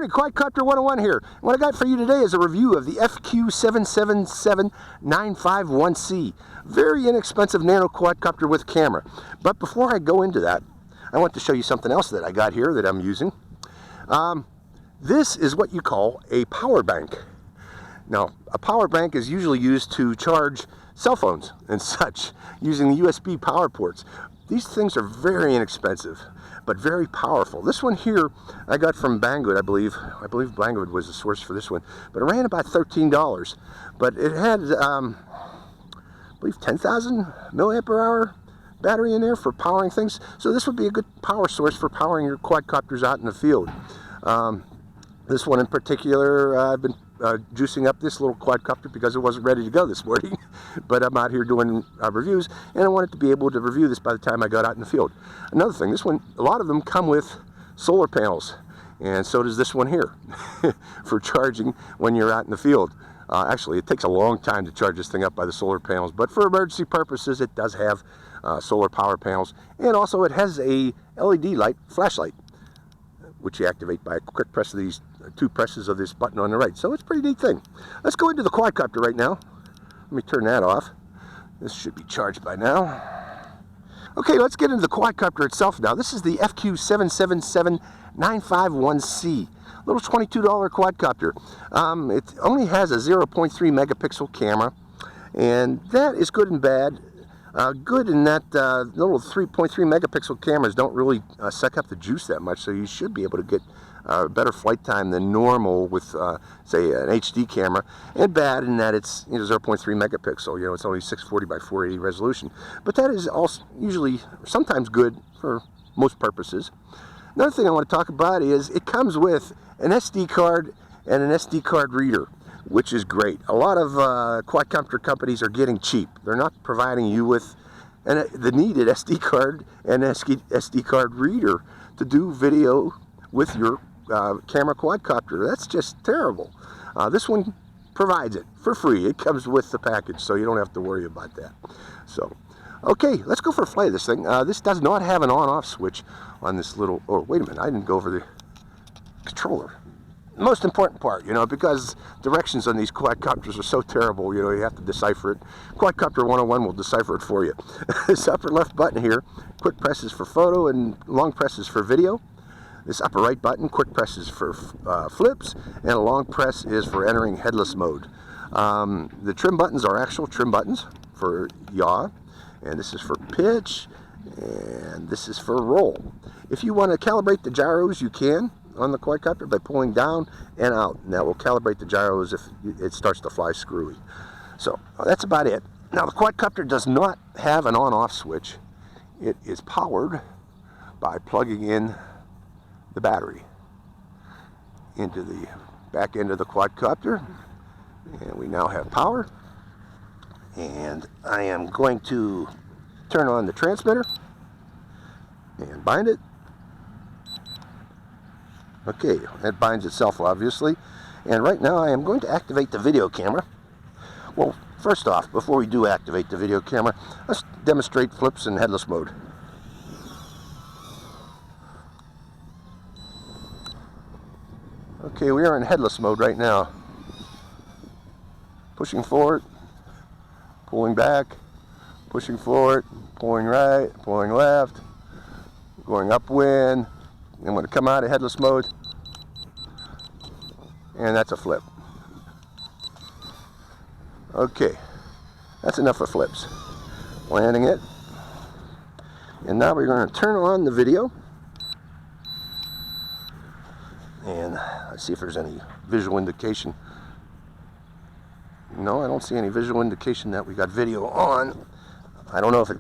morning, Quadcopter 101 here. What I got for you today is a review of the FQ777 951C. Very inexpensive nano quadcopter with camera. But before I go into that, I want to show you something else that I got here that I'm using. This is what you call a power bank. Now, a power bank is usually used to charge cell phones and such, using the USB power ports. These things are very inexpensive, but very powerful. This one here I got from Banggood, I believe. I believe Banggood was the source for this one, but it ran about $13. But it had, I believe, 10,000 milliampere hour battery in there for powering things. So this would be a good power source for powering your quadcopters out in the field. This one in particular, I've been juicing up this little quadcopter because it wasn't ready to go this morning. But I'm out here doing reviews, and I wanted to be able to review this by the time I got out in the field. Another thing, this one, a lot of them come with solar panels, and so does this one here for charging when you're out in the field. Actually, it takes a long time to charge this thing up by the solar panels, but for emergency purposes, it does have solar power panels, and also it has a LED light, flashlight, which you activate by a quick press of these two presses of this button on the right. So it's a pretty neat thing. Let's go into the quadcopter right now. Let me turn that off. This should be charged by now. Okay, let's get into the quadcopter itself now. This is the FQ777 951C. Little $22 quadcopter. It only has a 0.3 megapixel camera, and that is good and bad. Good in that little 3.3 megapixel cameras don't really suck up the juice that much, so you should be able to get better flight time than normal with, say, an HD camera. And bad in that it's 0.3 megapixel. It's only 640 by 480 resolution. But that is also usually, sometimes good for most purposes. Another thing I want to talk about is it comes with an SD card and an SD card reader, which is great. A lot of quadcopter companies are getting cheap. They're not providing you with the needed SD card and SD card reader to do video with your camera quadcopter. That's just terrible. This one provides it for free. It comes with the package, so you don't have to worry about that. So, okay, let's go for a flight of this thing. This does not have an on-off switch on this little... Oh, wait a minute, I didn't go over the controller. The most important part, because directions on these quadcopters are so terrible, you have to decipher it. Quadcopter 101 will decipher it for you. This upper left button here, quick presses for photo and long presses for video. This upper right button, quick presses for flips, and a long press is for entering headless mode. The trim buttons are actual trim buttons for yaw, and this is for pitch, and this is for roll. If you want to calibrate the gyros, you can on the quadcopter by pulling down and out, and that will calibrate the gyros if it starts to fly screwy. So that's about it. Now the quadcopter does not have an on-off switch. It is powered by plugging in the battery into the back end of the quadcopter, and we now have power. And I am going to turn on the transmitter and bind it. Okay, it binds itself obviously, and right now I am going to activate the video camera. Well, first off, before we do activate the video camera, let's demonstrate flips in headless mode. Okay, we are in headless mode right now. Pushing forward, pulling back, pushing forward, pulling right, pulling left, going upwind. I'm going to come out of headless mode, and that's a flip. Okay, that's enough of flips. Landing it, and now we're going to turn on the video, and let's see if there's any visual indication. No, I don't see any visual indication that we got video on. I don't know if it...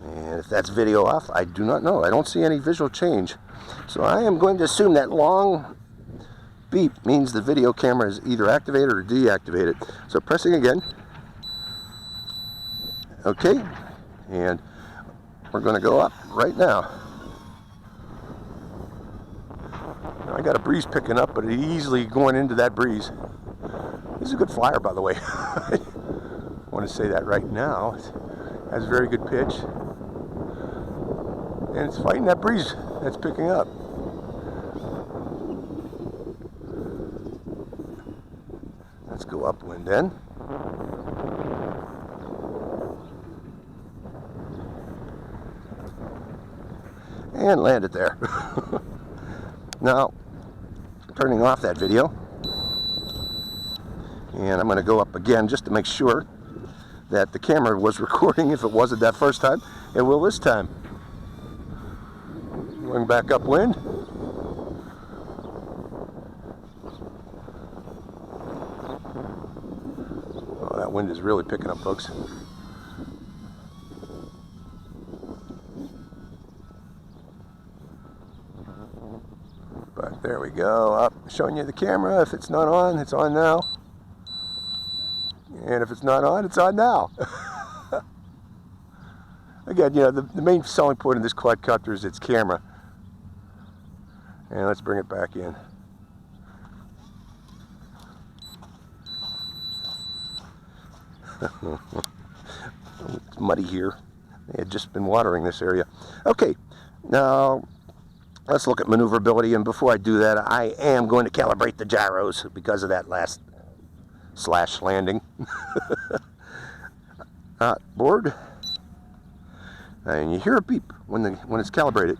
And if that's video off, I do not know. I don't see any visual change. So I am going to assume that long beep means the video camera is either activated or deactivated. So pressing again. Okay. And we're going to go up right now. I got a breeze picking up, but easily going into that breeze. This is a good flyer, by the way. I want to say that right now. It has very good pitch. And it's fighting that breeze It's picking up. Let's go upwind then. And land it there. Now, turning off that video. And I'm going to go up again just to make sure that the camera was recording. If it wasn't that first time, it will this time. Going back upwind. Oh, that wind is really picking up, folks. But there we go, up, showing you the camera. If it's not on, it's on now. And if it's not on, it's on now. Again, you know, the main selling point of this quadcopter is its camera. And let's bring it back in. It's muddy here. They had just been watering this area. Okay, now let's look at maneuverability. And before I do that, I am going to calibrate the gyros because of that last slash landing. Board. And you hear a beep when it's calibrated.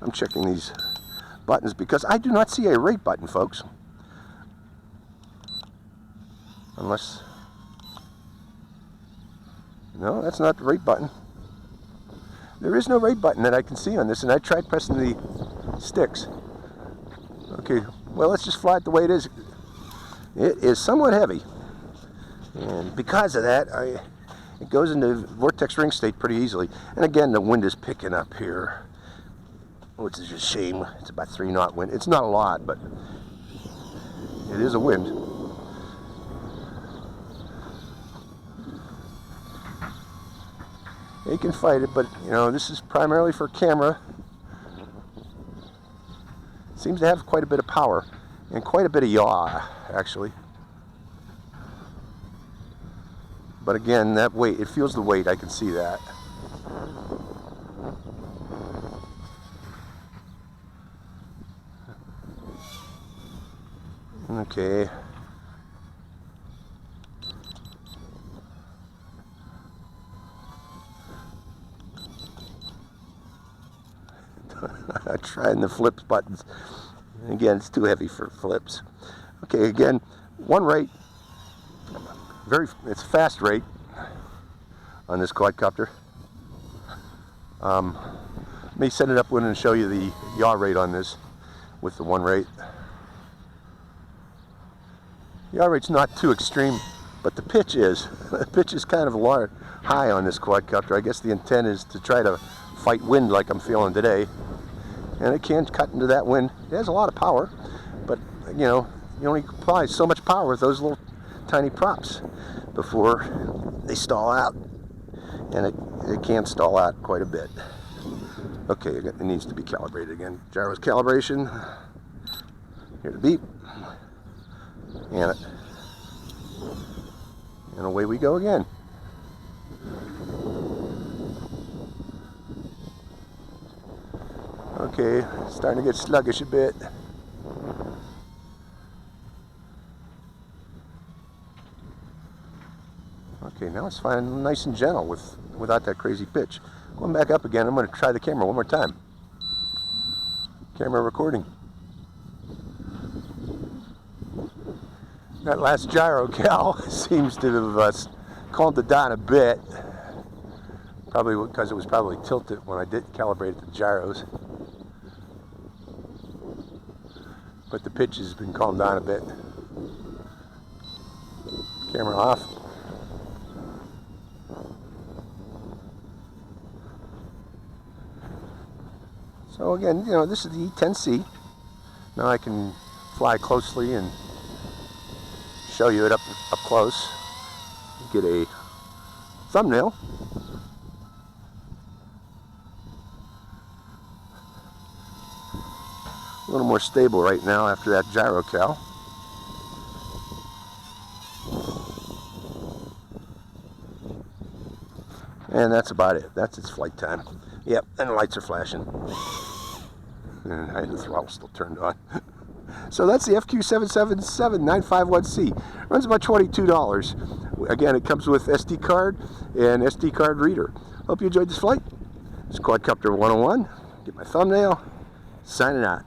I'm checking these buttons because I do not see a rate button, folks. Unless... No, that's not the rate button. There is no rate button that I can see on this, and I tried pressing the sticks. Okay, well, let's just fly it the way it is. It is somewhat heavy. And because of that, it goes into vortex ring state pretty easily. And again, the wind is picking up here, which is a shame. It's about 3 knot wind. It's not a lot, but it is a wind. You can fight it, but you know, this is primarily for camera. It seems to have quite a bit of power and quite a bit of yaw, actually. But again, that weight, it feels the weight, I can see that. Okay. I tried the flips buttons. Again, it's too heavy for flips. Okay, again, one rate. It's fast rate on this quadcopter. Let me set it up and show you the yaw rate on this with the one rate. Yaw rate's not too extreme, but the pitch is. The pitch is kind of high on this quadcopter. I guess the intent is to try to fight wind like I'm feeling today. And it can cut into that wind. It has a lot of power, but you know, you only apply so much power with those little tiny props before they stall out, and it can stall out quite a bit. Okay, it needs to be calibrated again. Gyro's calibration. Hear the beep, and away we go again. Okay, starting to get sluggish a bit. Okay, now it's fine, nice and gentle without that crazy pitch. Going back up again, I'm going to try the camera one more time. Camera recording. That last gyro cal seems to have calmed it down a bit. Probably because it was probably tilted when I did calibrate the gyros. But the pitch has been calmed down a bit. Camera off. So again, you know, this is the E10C. Now I can fly closely and show you it up close. Get a thumbnail. A little more stable right now after that gyro cal. And that's about it. That's its flight time. Yep, and the lights are flashing. And the throttle's still turned on. So that's the FQ777 951C. Runs about $22. Again, it comes with SD card and SD card reader. Hope you enjoyed this flight. It's Quadcopter 101. Get my thumbnail. Signing out.